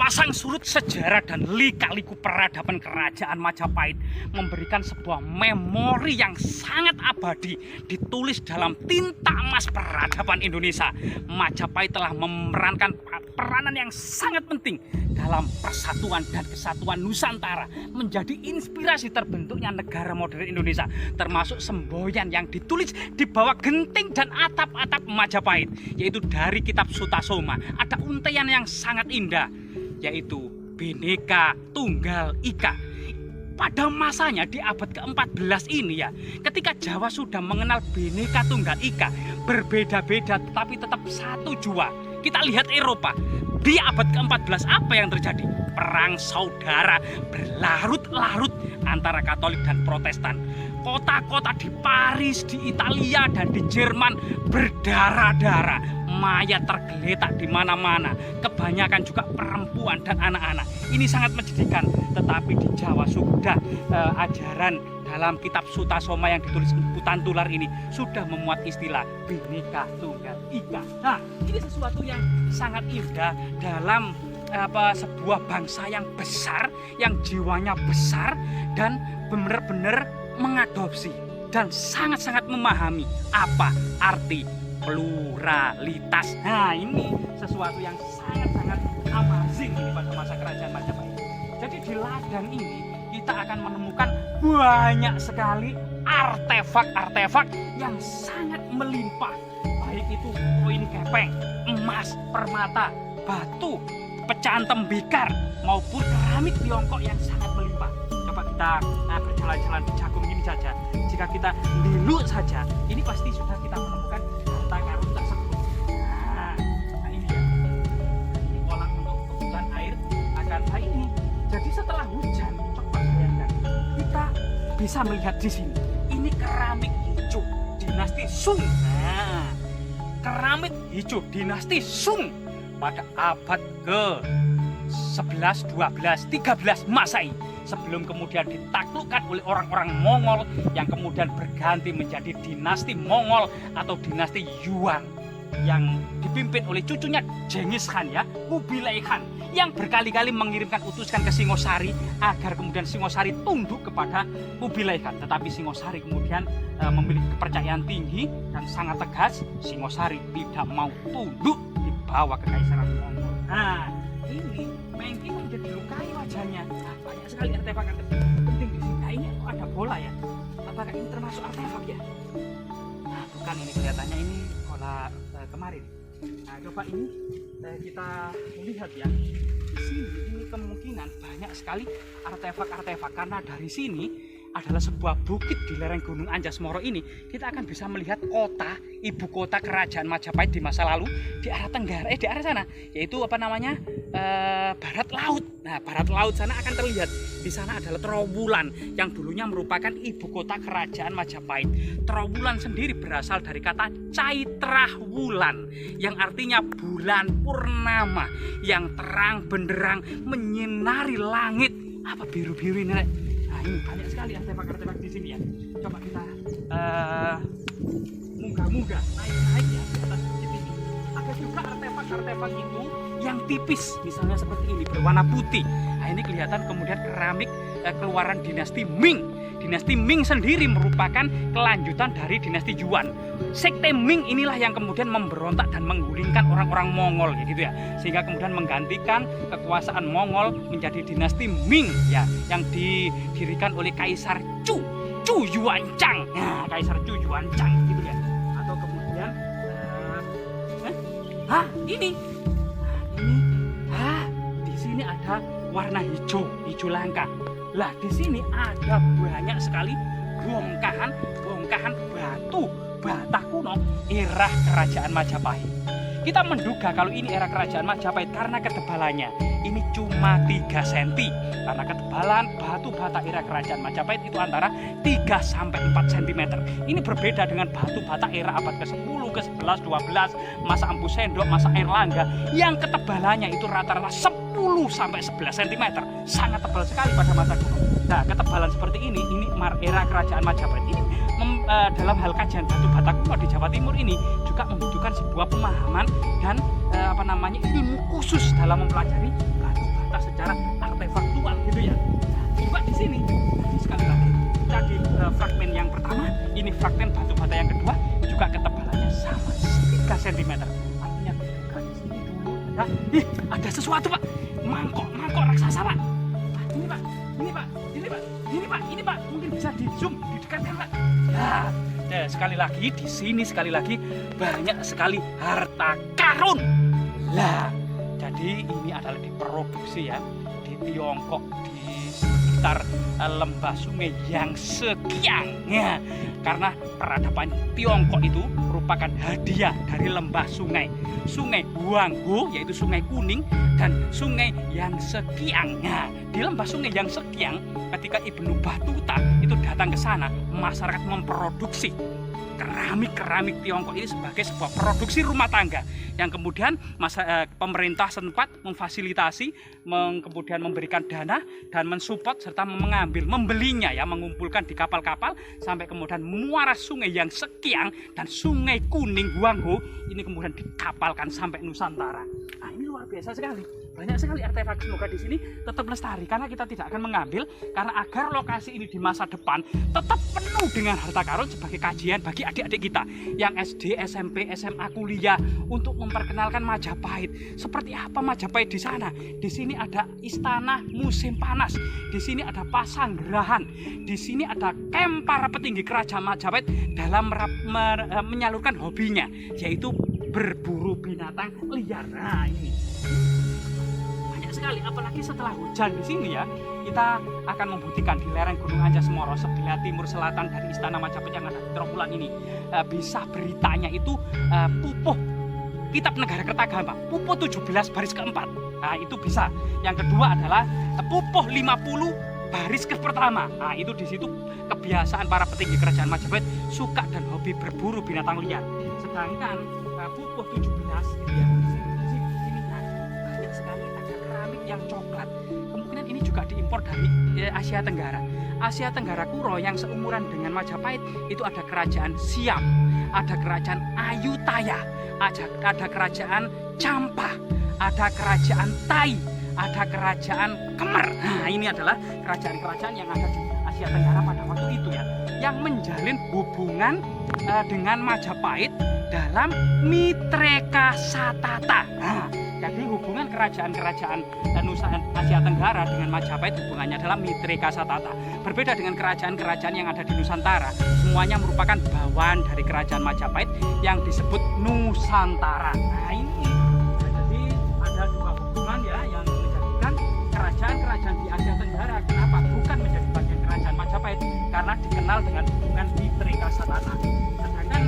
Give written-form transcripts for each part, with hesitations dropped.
Pasang surut sejarah dan lika-liku peradaban kerajaan Majapahit memberikan sebuah memori yang sangat abadi ditulis dalam tinta emas peradaban Indonesia. Majapahit telah memerankan peranan yang sangat penting dalam persatuan dan kesatuan Nusantara, menjadi inspirasi terbentuknya negara modern Indonesia, termasuk semboyan yang ditulis di bawah genting dan atap-atap Majapahit, yaitu dari kitab Sutasoma. Ada untaian yang sangat indah, yaitu Bhinneka Tunggal Ika. Pada masanya di abad ke-14 ini ya, ketika Jawa sudah mengenal Bhinneka Tunggal Ika, berbeda-beda tetapi tetap satu jua. Kita lihat Eropa, di abad ke-14 apa yang terjadi? Perang saudara berlarut-larut antara Katolik dan Protestan. Kota-kota di Paris, di Italia, dan di Jerman berdarah-darah. Mayat tergeletak di mana-mana. Kebanyakan juga perempuan dan anak-anak. Ini sangat menyedihkan. Tetapi di Jawa sudah ajaran dalam kitab Sutasoma yang ditulis Emputan Tular ini sudah memuat istilah Bhinneka Tunggal Ika. Nah, ini sesuatu yang sangat indah dalam sebuah bangsa yang besar, yang jiwanya besar dan benar-benar mengadopsi dan sangat-sangat memahami apa arti pluralitas. Nah, ini sesuatu yang sangat-sangat amazing ini pada masa kerajaan Majapahit. Jadi di ladang ini kita akan menemukan banyak sekali artefak-artefak yang sangat melimpah, baik itu koin kepeng, emas, permata, batu, pecahan tembikar maupun keramik Tiongkok yang sangat melimpah. Coba kita berjalan-jalan di Jagung ini saja. Jika kita lilu saja, ini pasti sudah kita menemukan harta karun tersebut. Nah ini ya. Ini kolam untuk kebutuhan air akan ini. Jadi setelah hujan, coba bayangkan, kita bisa melihat di sini. Ini keramik hijau dinasti Sung. Nah, keramik hijau dinasti Sung pada abad ke-11, 12, 13 Masehi, sebelum kemudian ditaklukkan oleh orang-orang Mongol yang kemudian berganti menjadi dinasti Mongol atau dinasti Yuan yang dipimpin oleh cucunya Genghis Khan ya, Kubilai Khan, yang berkali-kali mengirimkan utusan ke Singosari agar kemudian Singosari tunduk kepada Kubilai Khan. Tetapi Singosari kemudian memiliki kepercayaan tinggi dan sangat tegas. Singosari tidak mau tunduk di bawah kekaisaran Mongol. Nah, ini Mengki kemudian dilukai wajahnya. Nah, banyak sekali artefak-artefak penting di sini. Nah, ini ada bola ya. Apakah ini termasuk artefak ya? Nah, bukan, ini kelihatannya ini bola kemarin. Nah, coba ini kita lihat ya. Di sini ini kemungkinan banyak sekali artefak-artefak, karena dari sini adalah sebuah bukit di lereng Gunung Anjas-Moro ini. Kita akan bisa melihat kota, ibu kota kerajaan Majapahit di masa lalu di arah tenggara, di arah sana, yaitu apa namanya, barat laut. Nah, barat laut sana akan terlihat. Di sana adalah Trowulan yang dulunya merupakan ibu kota kerajaan Majapahit. Trowulan sendiri berasal dari kata Caitra Wulan yang artinya bulan purnama yang terang benderang menyinari langit. Apa biru-biru ini, Rek? Nah, ini banyak sekali artefak-artefak di sini ya. Coba kita munggah-munggah, naik-naik ya di atas bukit ini. Ada juga artefak-artefak itu yang tipis, misalnya seperti ini berwarna putih. Nah, ini kelihatan kemudian keramik keluaran dinasti Ming. Dinasti Ming sendiri merupakan kelanjutan dari dinasti Yuan. Sekte Ming inilah yang kemudian memberontak dan menggulingkan orang-orang Mongol gitu ya. Sehingga kemudian menggantikan kekuasaan Mongol menjadi dinasti Ming ya, yang didirikan oleh Kaisar Chu Yuanzhang. Nah, Kaisar Chu Yuanzhang gitu ya. Atau kemudian ini di sini ada warna hijau langka. Lah, di sini ada banyak sekali bongkahan batu bata kuno era kerajaan Majapahit. Kita menduga kalau ini era kerajaan Majapahit karena ketebalannya ini cuma 3 cm. Karena ketebalan batu bata era kerajaan Majapahit itu antara 3 sampai 4 cm. Ini berbeda dengan batu bata era abad ke-10, ke-11, 12, masa Empu Sendok, masa Airlangga yang ketebalannya itu rata-rata 10 sampai 11 cm. Sangat tebal sekali pada masa kuno. Nah, ketebalan seperti ini era kerajaan Majapahit ini dalam hal kajian batu bata kuno di Jawa Timur ini juga membutuhkan sebuah pemahaman dan ilmu khusus dalam mempelajari batu kita secara artefaktual gitu ya. Coba di sini, ini sekali lagi tadi fragmen yang pertama, ini fragmen batu bata yang kedua juga ketebalannya sama 3 cm. Artinya buka di sini dulu ada sesuatu Pak, mangkok raksasa Pak. Ini Pak, ini Pak, mungkin bisa di zoom, didekatkan Pak. Nah, sekali lagi di sini banyak sekali harta karun. Lah, jadi ini adalah diproduksi ya di Tiongkok, di sekitar lembah sungai yang sekian ya. Karena peradaban Tiongkok itu merupakan hadiah dari lembah sungai Huanghu, yaitu Sungai Kuning, dan Sungai Yang Sekiang. Nah, di lembah Sungai Yang Sekiang, ketika Ibnu Battuta itu datang ke sana, masyarakat memproduksi keramik Tiongkok ini sebagai sebuah produksi rumah tangga yang kemudian pemerintah setempat memfasilitasi, kemudian memberikan dana dan mensupport serta membelinya ya, mengumpulkan di kapal-kapal sampai kemudian muara Sungai Yang Sekiang dan Sungai Kuning Huanghu ini kemudian dikapalkan sampai Nusantara. Nah, ini luar biasa sekali. Banyak sekali artefak, semoga di sini tetap lestari karena kita tidak akan mengambil, karena agar lokasi ini di masa depan tetap penuh dengan harta karun sebagai kajian bagi adik-adik kita yang SD, SMP, SMA, kuliah untuk memperkenalkan Majapahit. Seperti apa Majapahit di sana? Di sini ada istana musim panas, di sini ada pasanggerahan, di sini ada camp para petinggi kerajaan Majapahit dalam menyalurkan hobinya, yaitu berburu binatang liar. Nah, ini sekali, apalagi setelah hujan di sini ya, kita akan membuktikan di lereng Gunung Anjasemoro sebelah timur selatan dari Istana Majapahit yang ada di Trawulan ini, bisa beritanya itu pupuh Kitab Negara Kertagama, pupuh 17 baris keempat. Nah, itu bisa. Yang kedua adalah pupuh 50 baris ke pertama. Nah, itu di situ kebiasaan para petinggi kerajaan Majapahit suka dan hobi berburu binatang liar. Sedangkan pupuh 17 itu ya, yang coklat, kemungkinan ini juga diimpor dari Asia Tenggara. Asia Tenggara Kuro yang seumuran dengan Majapahit itu ada kerajaan Siam, ada kerajaan Ayutthaya, ada kerajaan Champa, ada kerajaan Tai, ada kerajaan Khmer. Nah, ini adalah kerajaan-kerajaan yang ada di Asia Tenggara pada waktu itu ya, yang menjalin hubungan dengan Majapahit dalam Mitreka Satata. Nah, jadi hubungan kerajaan-kerajaan Asia Tenggara dengan Majapahit hubungannya adalah Mitreka Satata. Berbeda dengan kerajaan-kerajaan yang ada di Nusantara, semuanya merupakan bawahan dari kerajaan Majapahit yang disebut Nusantara. Nah, ini jadi ada dua hubungan ya yang menjadikan kerajaan-kerajaan di Asia Tenggara kenapa bukan menjadi bagian kerajaan Majapahit, karena dikenal dengan hubungan Mitreka Satata. Sedangkan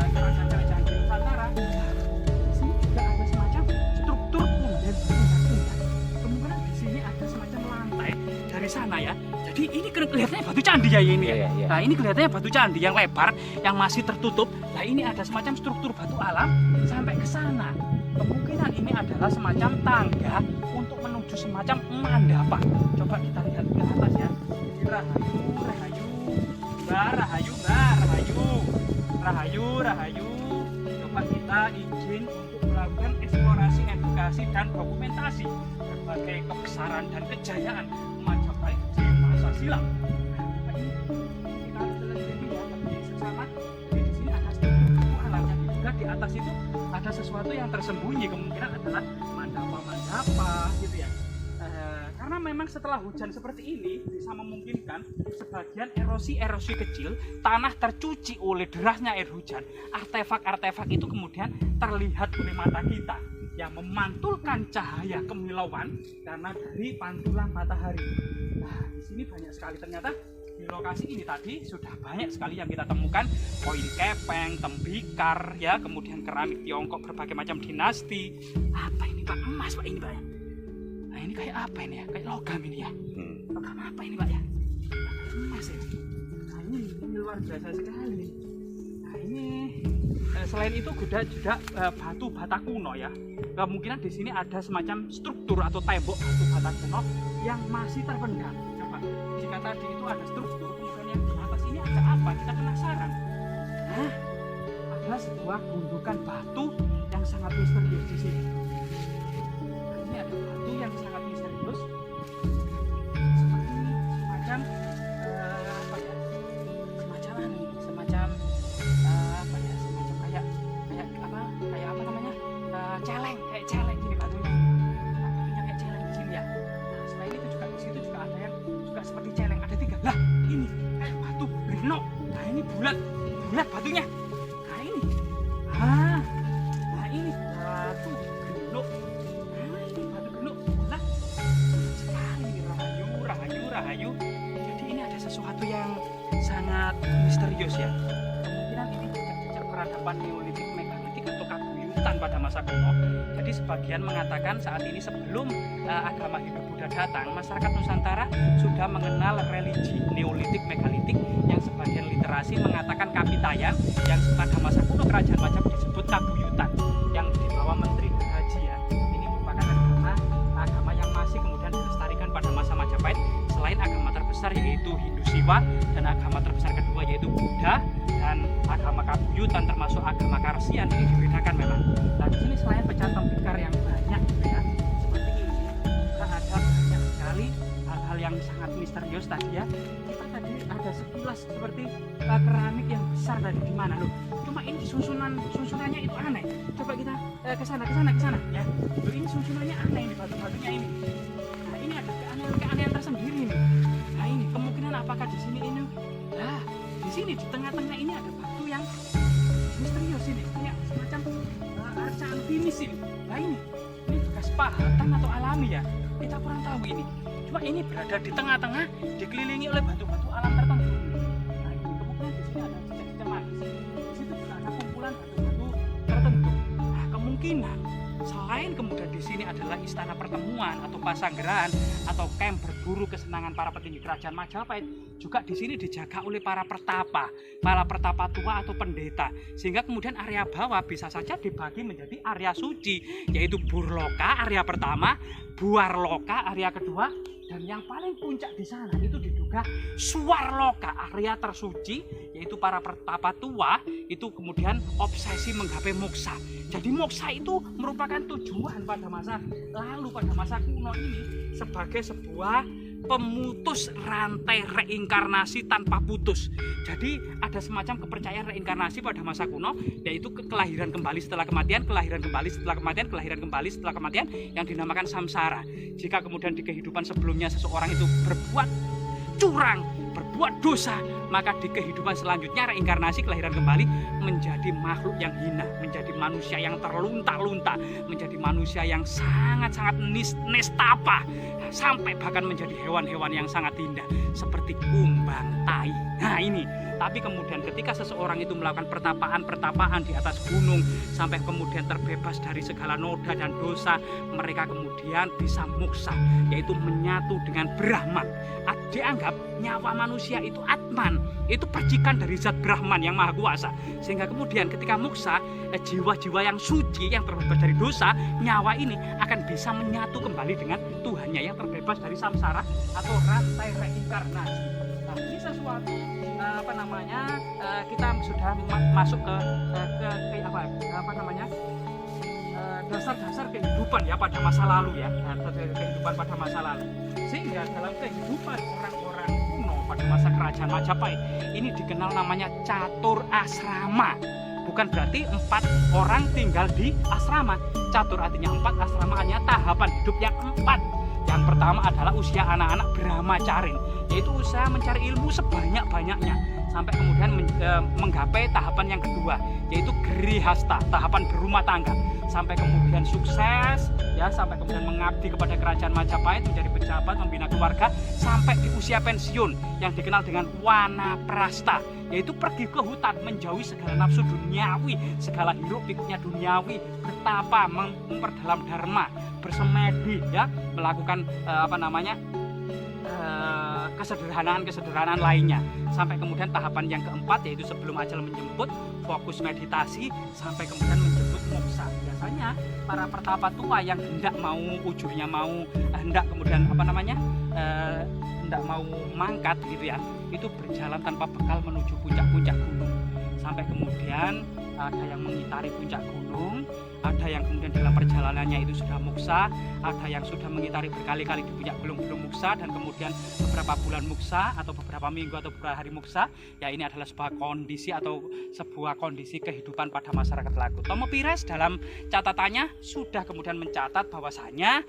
kerajaan-kerajaan di Nusantara juga ada semacam struktur punden benda-benda. Kemudian di sini ada semacam lantai dari sana ya. Jadi ini kelihatannya batu candi ya ini. Ya. Nah, ini kelihatannya batu candi yang lebar yang masih tertutup. Nah, ini ada semacam struktur batu alam sampai ke sana. Kemungkinan ini adalah semacam tangga untuk menuju semacam mandapa. Coba kita lihat ke atas ya. Jadi rahayu. Coba kita izin untuk melakukan eksplorasi, edukasi, dan dokumentasi berbagai kebesaran dan kejayaan Majapahit di masa silam. Nah, ini kita selesai ya, lebih seksama. Jadi di sini ada struktur alam yang juga di atas itu ada sesuatu yang tersembunyi, kemungkinan adalah mandapa gitu ya. Karena memang setelah hujan seperti ini bisa memungkinkan sebagian erosi kecil, tanah tercuci oleh derasnya air hujan, artefak-artefak itu kemudian terlihat oleh mata kita yang memantulkan cahaya kemilauan karena dari pantulan matahari. Nah, di sini banyak sekali ternyata di lokasi ini tadi sudah banyak sekali yang kita temukan, koin kepeng, tembikar ya, kemudian keramik Tiongkok berbagai macam dinasti. Apa ini Pak? Emas Pak ini Pak ya? Nah, ini kayak apa ini ya? Kayak logam ini ya? Logam apa ini Pak ya? Kayak emas ya? Nah, ini luar biasa sekali. Nah, ini selain itu juga batu bata kuno ya. Kemungkinan di sini ada semacam struktur atau tembok batu bata kuno yang masih terpendam. Coba, jika tadi itu ada struktur, kemudian yang di atas ini ada apa? Kita penasaran. Nah, ada sebuah gundukan batu yang sangat misterius di sini. Nah, ini ada batu yang sangat misterius ini kayak batu genok. Nah ini bulat batunya. Nah ini, nah ini batu genok. Nah ini batu genok bulat sekali. Rahayu. Jadi ini ada sesuatu yang sangat misterius ya. Kemungkinan ini jejak peradaban Neolitik megalitik atau kabuyutan pada masa kuno. Jadi sebagian mengatakan saat ini sebelum agama Hindu-Buddha datang, masyarakat Nusantara sudah mengenal religi Neolitik megalitik yang sebagian literasi mengatakan Kapitayan, yang pada masa kuno kerajaan Majapahit disebut kabuyutan, yang dibawa Menteri Haji ya. Ini merupakan agama yang masih kemudian dilestarikan pada masa Majapahit selain agama terbesar yaitu Hindu Siwa dan agama terbesar kedua yaitu Buddha dan agama kabuyutan termasuk agama Karsian ini dibedakan memang. Nah di sini selain pecahan tembikar yang banyak ya seperti ini, kita ada banyak sekali hal-hal yang sangat misterius tadi ya. Kita tadi ada sekilas seperti keramik yang besar tadi di mana loh. Cuma ini susunannya itu aneh. Coba kita ke sana ya. Loh, ini susunannya aneh ini batu-batunya ini. Nah ini ada keanehan tersendiri nih. Nah ini kemungkinan apakah di sini ini? Nah di sini di tengah-tengah ini ada batu yang misterius ini kayak semacam arca alfinis ini. Nah ini bekas pahatan atau alami ya, kita kurang tahu ini. Cuma ini berada di tengah-tengah dikelilingi oleh batu-batu alam tertentu. Nah ini kemungkinan di sini ada jejak-jejak manis. Di situ juga ada kumpulan batu-batu tertentu. Nah kemungkinan selain kemudian di sini adalah istana pertemuan atau pasanggerahan atau camp berburu kesenangan para petinggi kerajaan Majapahit, juga di sini dijaga oleh para pertapa tua atau pendeta, sehingga kemudian area bawah bisa saja dibagi menjadi area suci, yaitu Burloka area pertama, Buarloka area kedua, dan yang paling puncak di sana itu diduga Suarloka area tersuci, yaitu para pertapa tua itu kemudian obsesi menggapai moksa. Jadi moksa itu merupakan tujuan pada masa lalu, pada masa kuno ini sebagai sebuah pemutus rantai reinkarnasi tanpa putus. Jadi ada semacam kepercayaan reinkarnasi pada masa kuno, yaitu kelahiran kembali setelah kematian, kelahiran kembali setelah kematian, kelahiran kembali setelah kematian, yang dinamakan samsara. Jika kemudian di kehidupan sebelumnya seseorang itu berbuat curang, berbuat dosa, maka di kehidupan selanjutnya reinkarnasi kelahiran kembali menjadi makhluk yang hina, menjadi manusia yang terlunta-lunta, menjadi manusia yang sangat-sangat nestapa, sampai bahkan menjadi hewan-hewan yang sangat indah seperti kumbang tai. Nah ini, tapi kemudian ketika seseorang itu melakukan pertapaan di atas gunung sampai kemudian terbebas dari segala noda dan dosa, mereka kemudian bisa moksa, yaitu menyatu dengan Brahman. Dianggap nyawa manusia itu Atman, itu percikan dari zat Brahman yang maha kuasa, sehingga kemudian ketika moksa, jiwa-jiwa yang suci yang terbebas dari dosa, nyawa ini akan bisa menyatu kembali dengan Tuhannya yang terbebas dari samsara atau rantai reinkarnasi. Nah ini sesuatu kita sudah masuk ke dasar-dasar kehidupan ya pada masa lalu ya, kehidupan pada masa lalu, sehingga dalam kehidupan orang-orang kuno pada masa kerajaan Majapahit ini dikenal namanya catur asrama. Bukan berarti 4 orang tinggal di asrama. Catur artinya 4, asrama hanya tahapan hidup yang 4. Yang pertama adalah usia anak-anak brahmacarin, yaitu usaha mencari ilmu sebanyak-banyaknya sampai kemudian menggapai tahapan yang kedua, yaitu grihasta, tahapan berumah tangga, sampai kemudian sukses ya, sampai kemudian mengabdi kepada kerajaan Majapahit, menjadi pejabat, membina keluarga, sampai di usia pensiun yang dikenal dengan wanaprasta, yaitu pergi ke hutan, menjauhi segala nafsu duniawi, segala hiruk pikuknya duniawi, bertapa, memperdalam dharma, bersemedi ya, melakukan kesederhanaan lainnya, sampai kemudian tahapan yang keempat, yaitu sebelum ajal menjemput, fokus meditasi, sampai kemudian menjemput moksa. Biasanya para pertapa tua yang hendak mau ujurnya hendak kemudian hendak mau mangkat gitu ya, itu berjalan tanpa bekal menuju puncak-puncak gunung, sampai kemudian ada yang mengitari puncak gunung, ada yang kemudian dalam perjalanannya itu sudah muksa, ada yang sudah mengitari berkali-kali di puncak belum muksa, dan kemudian beberapa bulan muksa atau beberapa minggu atau beberapa hari muksa. Ya, ini adalah sebuah kondisi atau sebuah kondisi kehidupan pada masyarakat Laku. Tomo Pires dalam catatannya sudah kemudian mencatat bahwasanya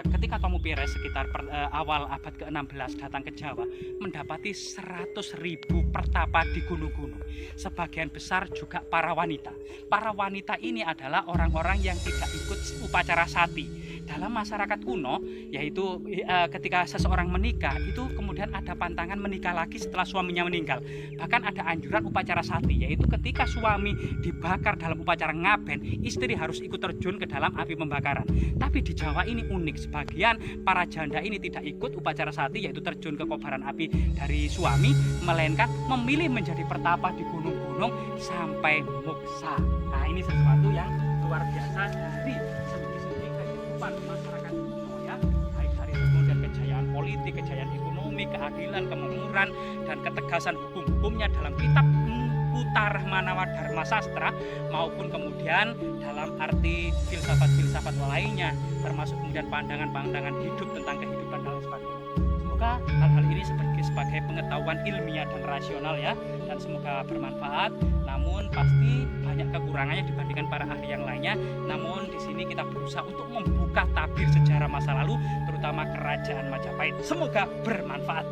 ketika Tomo Pires sekitar awal abad ke-16 datang ke Jawa, mendapati 100.000 pertapa di gunung-gunung. Sebagian besar juga para wanita. Para wanita ini adalah orang-orang yang tidak ikut upacara sati. Dalam masyarakat kuno, yaitu ketika seseorang menikah, itu kemudian ada pantangan menikah lagi setelah suaminya meninggal. Bahkan ada anjuran upacara sati, yaitu ketika suami dibakar dalam upacara ngaben, istri harus ikut terjun ke dalam api pembakaran. Tapi di Jawa ini unik, sebagian para janda ini tidak ikut upacara sati, yaitu terjun ke kobaran api dari suami, melainkan memilih menjadi pertapa di gunung-gunung sampai muksa. Nah, ini sesuatu yang luar biasa dari segi-segi kehidupan masyarakat kuno, ya, baik dari kemudian kejayaan politik, kejayaan ekonomi, keadilan, kemakmuran, dan ketegasan hukum-hukumnya dalam kitab Utarmanawa Dharma Sastra, maupun kemudian dalam arti filsafat-filsafat lainnya, termasuk kemudian pandangan-pandangan hidup tentang kehidupan dan sebagainya. Semoga hal-hal ini sebagai pengetahuan ilmiah dan rasional, ya, dan semoga bermanfaat. Namun pasti banyak kekurangannya dibandingkan para ahli yang lainnya. Namun di sini kita berusaha untuk membuka tabir sejarah masa lalu, terutama kerajaan Majapahit. Semoga bermanfaat.